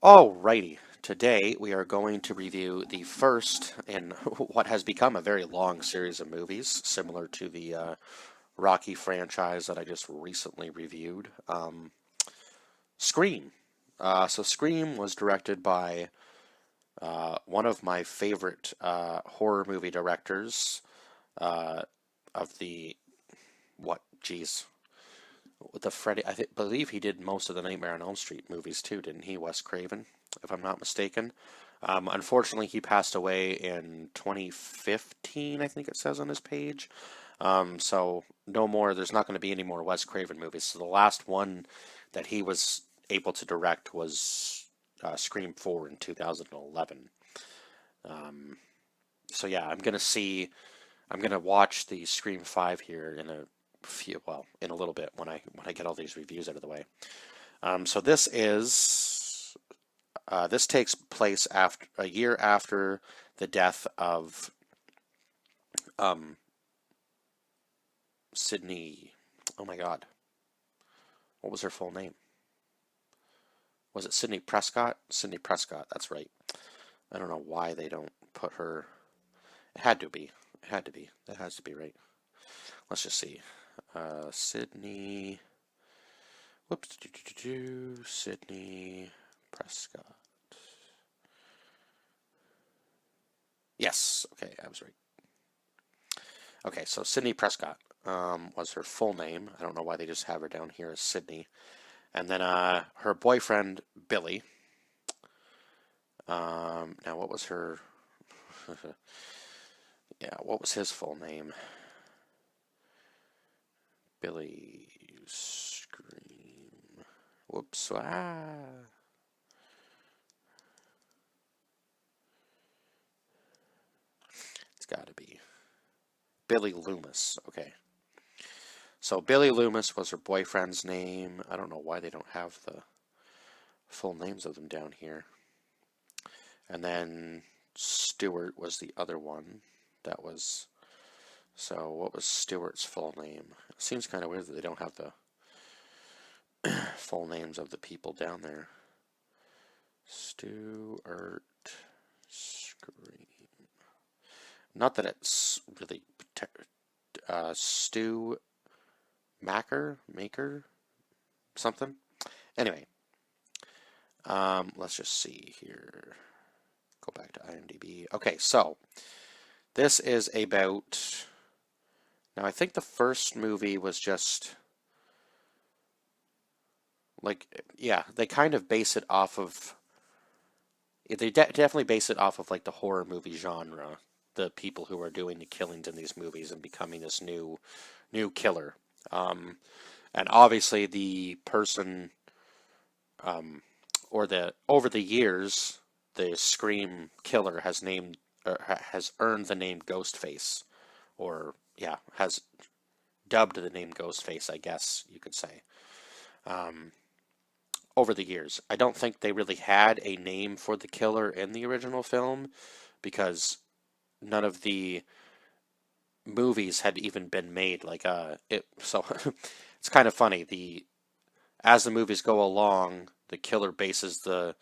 Alrighty, today we are going to review the first in what has become a very long series of movies, similar to the Rocky franchise that I just recently reviewed. Scream. So Scream was directed by one of my favorite horror movie directors uh, of the geez, the Freddy. Believe he did most of the Nightmare on Elm Street movies too, didn't he? Wes Craven, if I'm not mistaken. Unfortunately, he passed away in 2015, I think it says on his page. So no more. There's not going to be any more Wes Craven movies. So the last one that he was able to direct was Scream 4 in 2011. Um, so yeah, I'm gonna watch the Scream 5 here in in a little bit when I get all these reviews out of the way. So this takes place after a year after the death of um, Sydney. Oh my God, what was her full name? Was it Sydney Prescott? Sydney Prescott. That's right. I don't know why they don't put her. It had to be. It had to be. That has to be right. Let's just see. Sydney. Whoops. Sydney Prescott. Yes. Okay, I was right. Okay, so Sydney Prescott was her full name. I don't know why they just have her down here as Sydney. And then her boyfriend, Billy. Now, what was her. Yeah, what was his full name? Billy Scream. Whoops. It's got to be Billy Loomis. Okay. So Billy Loomis was her boyfriend's name. I don't know why they don't have the full names of them down here. And then Stewart was the other one. That was so. What was Stewart's full name? It seems kind of weird that they don't have the full names of the people down there. Stewart Scream. Not that it's really Stu Maker, something. Anyway, let's just see here. Go back to IMDb. Okay, so this is about. Now, I think the first movie was just yeah, they kind of base it off of. Definitely base it off of like the horror movie genre. The people who are doing the killings in these movies and becoming this new killer. Um, and obviously, the person um, or the over the years, the Scream killer has earned the name Ghostface, or yeah, has dubbed the name Ghostface, I guess you could say. Um, Over the years, I don't think they really had a name for the killer in the original film because none of the movies had even been made. So it's kind of funny. The As the movies go along, the killer bases the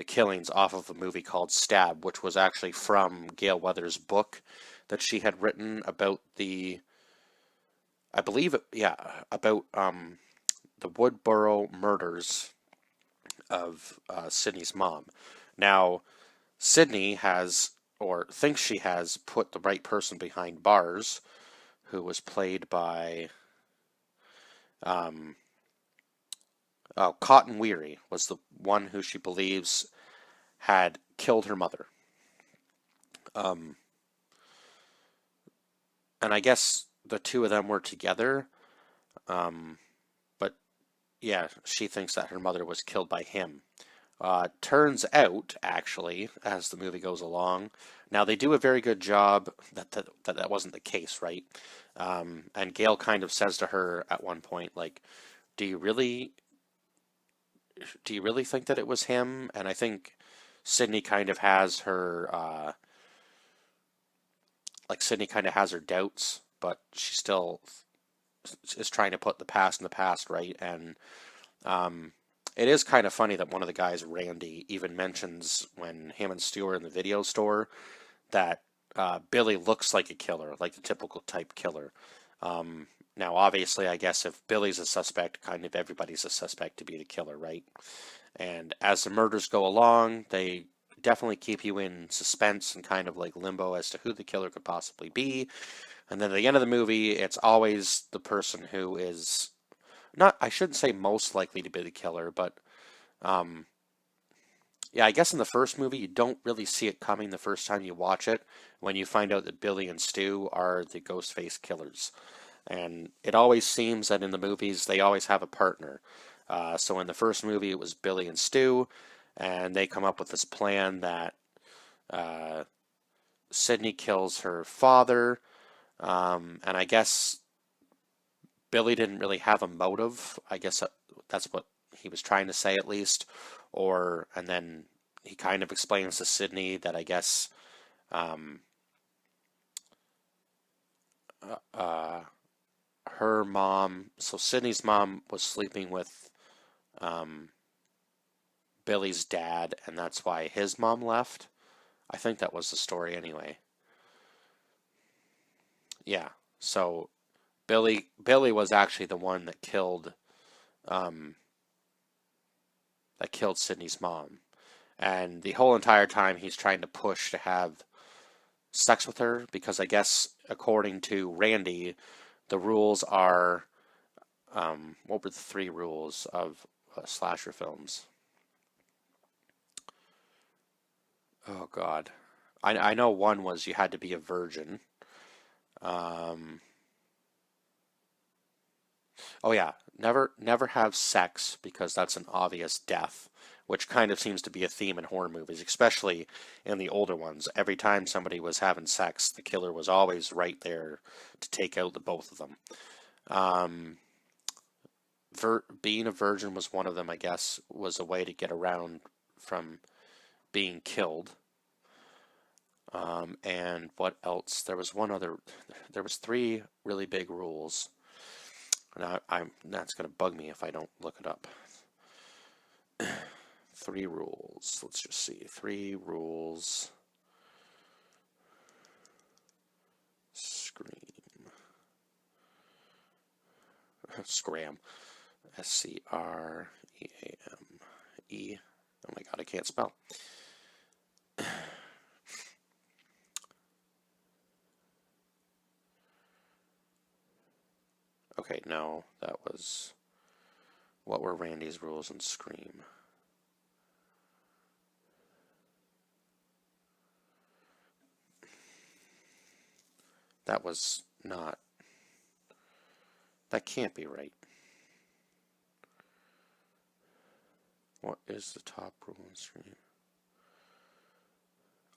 killings off of a movie called Stab, which was actually from Gale Weathers' book that she had written about I believe, yeah, about the Woodboro murders of Sydney's mom. Now, Sydney has, or thinks she has, put the right person behind bars, who was played by um, Cotton Weary, was the one who she believes had killed her mother. Um, and I guess the two of them were together, um, but yeah, she thinks that her mother was killed by him. Turns out, actually, as the movie goes along, now they do a very good job that wasn't the case, right? And Gail kind of says to her at one point, like, "Do you really, do you really think that it was him?" And I think Sydney kind of has her, Sydney kind of has her doubts, but she still is trying to put the past in the past, right? And um, It is kind of funny that one of the guys, Randy, even mentions when him and Stu are in the video store that Billy looks like a killer, like the typical type killer. Now, obviously, I guess if Billy's a suspect, kind of everybody's a suspect to be the killer, right? And as the murders go along, they definitely keep you in suspense and kind of like limbo as to who the killer could possibly be. And then at the end of the movie, it's always the person who is not, I shouldn't say most likely to be the killer, but um, yeah, I guess in the first movie, you don't really see it coming the first time you watch it when you find out that Billy and Stu are the Ghostface killers. And it always seems that in the movies, they always have a partner. So in the first movie, it was Billy and Stu, and they come up with this plan that uh, Sydney kills her father, and I guess Billy didn't really have a motive. I guess that's what he was trying to say, at least. And then he kind of explains to Sydney that I guess um, uh, her mom, so Sydney's mom was sleeping with um, Billy's dad, and that's why his mom left. I think that was the story anyway. Yeah. So Billy was actually the one um, that killed Sydney's mom. And the whole entire time he's trying to push to have sex with her because I guess according to Randy, the rules are what were the three rules of slasher films? Oh God, I know one was you had to be a virgin. Um, oh yeah, never have sex because that's an obvious death, which kind of seems to be a theme in horror movies, especially in the older ones. Every time somebody was having sex, the killer was always right there to take out the both of them. Um, being a virgin was one of them, I guess, was a way to get around from being killed. And what else? There was one other. There was three really big rules, and that's gonna bug me if I don't look it up. Three rules. Let's just see. Three rules. Scream. Scram. Scream. Oh my God, I can't spell. Okay, no, that was. What were Randy's rules in Scream? That was not. That can't be right. What is the top rule in Scream?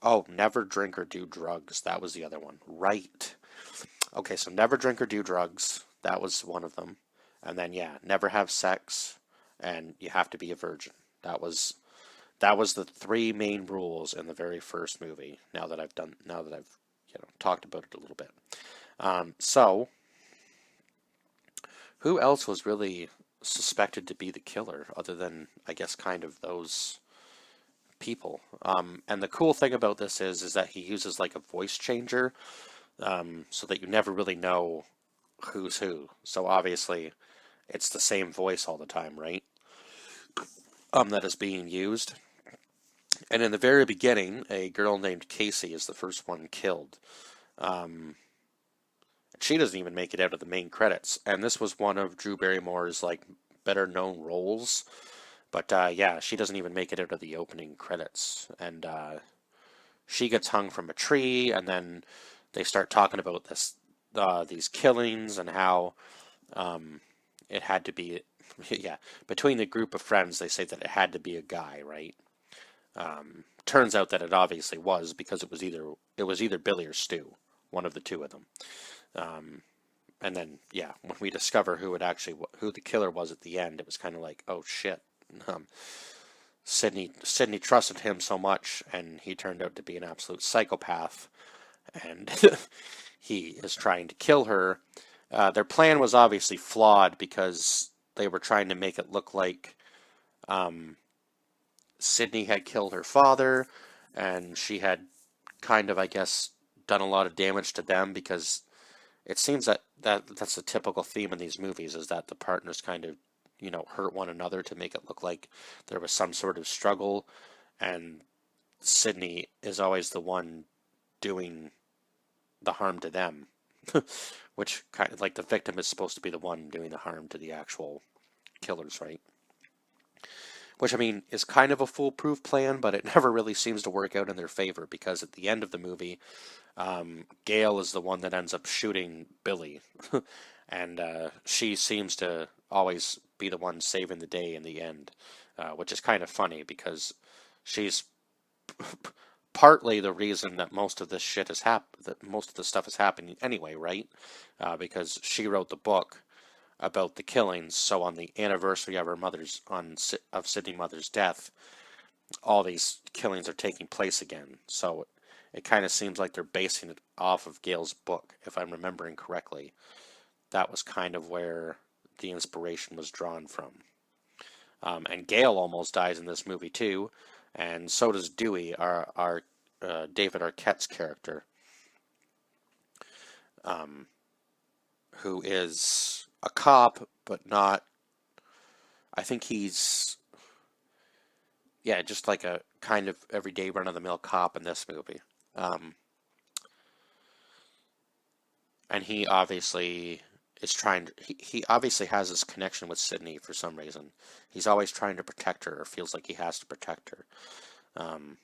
Oh, never drink or do drugs. That was the other one. Right. Okay, so never drink or do drugs. That was one of them. And then yeah, never have sex and you have to be a virgin. That was the three main rules in the very first movie. Now that I've talked about it a little bit. So who else was really suspected to be the killer other than I guess kind of those people? And the cool thing about this is that he uses like a voice changer, so that you never really know who's who. So obviously, it's the same voice all the time, right? That is being used. And in the very beginning, a girl named Casey is the first one killed. Um, she doesn't even make it out of the main credits, and this was one of Drew Barrymore's like better known roles. But yeah, she doesn't even make it out of the opening credits, and she gets hung from a tree, and then they start talking about these killings and how it had to be, yeah, between the group of friends, they say that it had to be a guy, right? Turns out that it obviously was because it was either Billy or Stu, one of the two of them. Um, and then yeah, when we discover who the killer was at the end, it was kind of like, oh shit. Um, Sydney trusted him so much, and he turned out to be an absolute psychopath, and he is trying to kill her. Their plan was obviously flawed because they were trying to make it look like Sydney had killed her father, and she had kind of, I guess, done a lot of damage to them because it seems that's a typical theme in these movies is that the partners kind of, hurt one another to make it look like there was some sort of struggle, and Sydney is always the one doing the harm to them, which kind of like the victim is supposed to be the one doing the harm to the actual killers, right? Which, I mean, is kind of a foolproof plan, but it never really seems to work out in their favor because at the end of the movie, Gail is the one that ends up shooting Billy, and she seems to always be the one saving the day in the end, which is kind of funny because she's partly the reason that most of this shit has happened, that most of the stuff is happening anyway, right? Because she wrote the book about the killings, so on the anniversary of of Sydney Mother's death, all these killings are taking place again. So it kind of seems like they're basing it off of Gail's book, if I'm remembering correctly. That was kind of where the inspiration was drawn from. And Gail almost dies in this movie too, and so does Dewey, our David Arquette's character, who is a cop, but not. I think he's, yeah, just like a kind of everyday run-of-the-mill cop in this movie. And he obviously is trying to, he obviously has this connection with Sydney for some reason. He's always trying to protect her, or feels like he has to protect her. And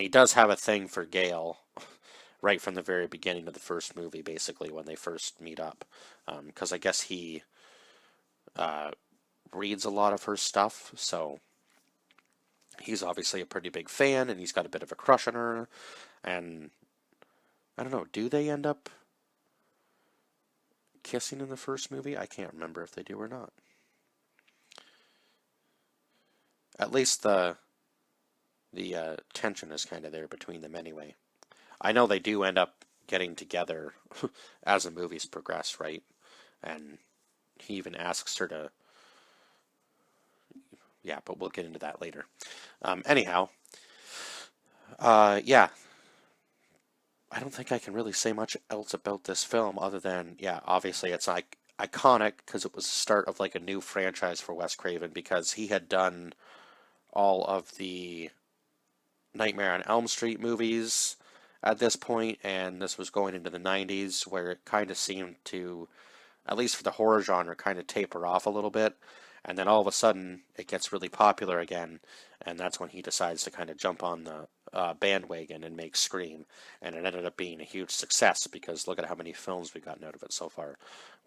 he does have a thing for Gail right from the very beginning of the first movie, basically, when they first meet up. Because I guess he reads a lot of her stuff, so he's obviously a pretty big fan, and he's got a bit of a crush on her. And I don't know, do they end up kissing in the first movie? I can't remember if they do or not. At least the tension is kind of there between them anyway. I know they do end up getting together as the movies progress, right? And he even asks her to. Yeah, but we'll get into that later. Anyhow, yeah, I don't think I can really say much else about this film other than, yeah, obviously it's like iconic because it was the start of like a new franchise for Wes Craven because he had done all of the Nightmare on Elm Street movies at this point, and this was going into the 90s where it kind of seemed to, at least for the horror genre, kind of taper off a little bit. And then all of a sudden, it gets really popular again, and that's when he decides to kind of jump on the bandwagon and make Scream. And it ended up being a huge success because look at how many films we've gotten out of it so far.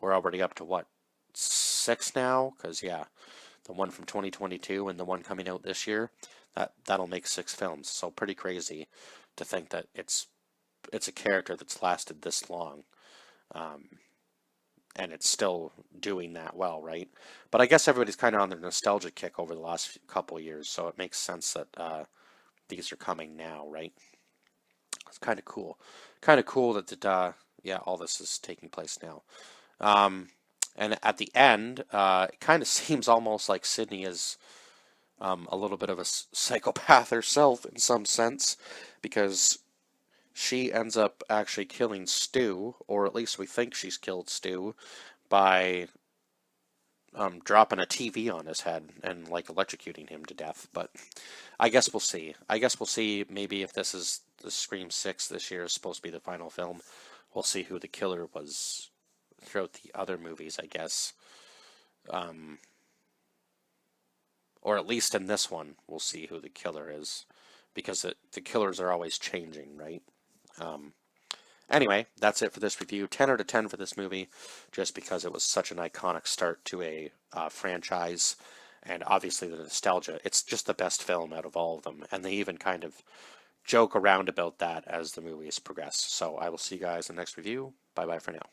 We're already up to what, 6 now? Because, yeah, the one from 2022 and the one coming out this year, that'll make 6 films. So pretty crazy to think that it's a character that's lasted this long. And it's still doing that well, right? But I guess everybody's kind of on their nostalgia kick over the last couple of years, so it makes sense that these are coming now, right? It's kind of cool. Kind of cool that yeah, all this is taking place now. And at the end, it kind of seems almost like Sydney is a little bit of a psychopath herself in some sense, because she ends up actually killing Stu, or at least we think she's killed Stu, by dropping a TV on his head and like electrocuting him to death. But I guess we'll see. I guess we'll see maybe if this is the Scream 6 this year is supposed to be the final film. We'll see who the killer was throughout the other movies, I guess. Or at least in this one, we'll see who the killer is. Because the killers are always changing, right? Anyway, that's it for this review. 10 out of 10 for this movie, just because it was such an iconic start to a franchise, and obviously the nostalgia. It's just the best film out of all of them, and they even kind of joke around about that as the movies progress. So I will see you guys in the next review. Bye-bye for now.